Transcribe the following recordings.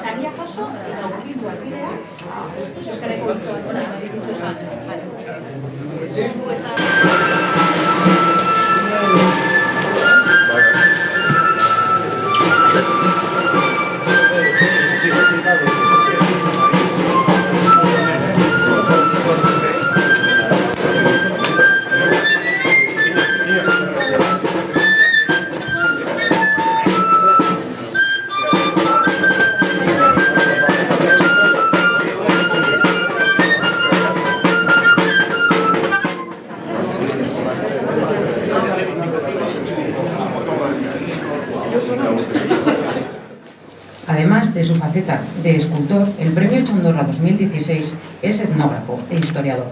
saria jaso eta urbildu arkidera, eskerreko biltzu batzuna dituzu esan. Además de su faceta de escultor, el Premio Chondorra 2016 es etnógrafo e historiador.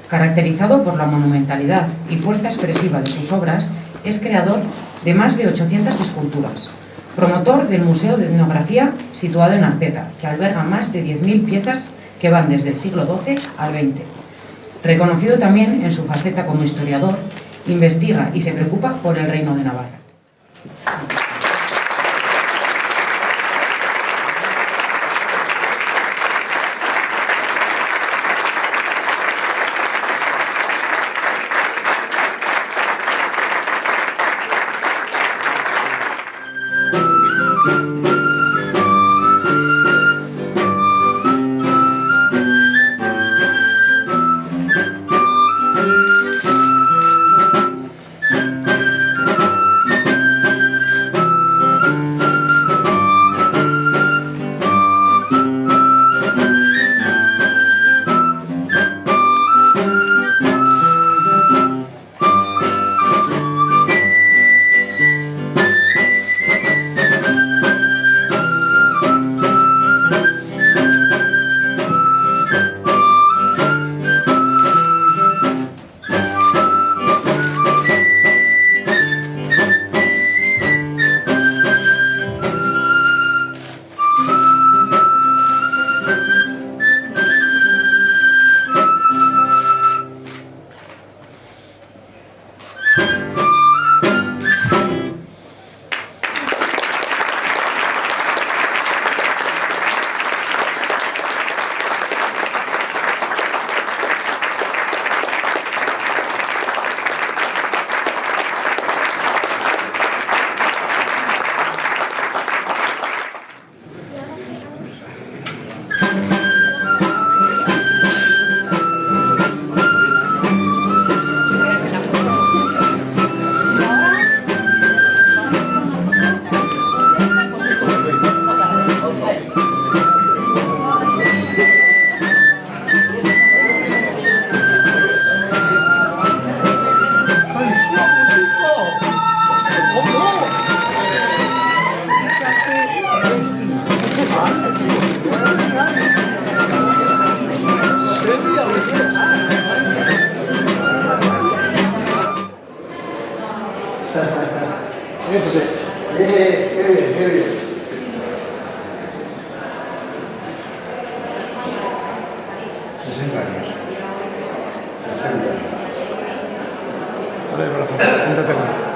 Caracterizado por la monumentalidad y fuerza expresiva de sus obras, es creador de más de 800 esculturas. Promotor del Museo de Etnografía situado en Arteta, que alberga más de 10.000 piezas que van desde el siglo XII al XX. Reconocido también en su faceta como historiador, investiga y se preocupa por el Reino de Navarra. Siéntese. Qué bien, qué bien. 60 años. 60 años. A ver, brazo, júntate con él.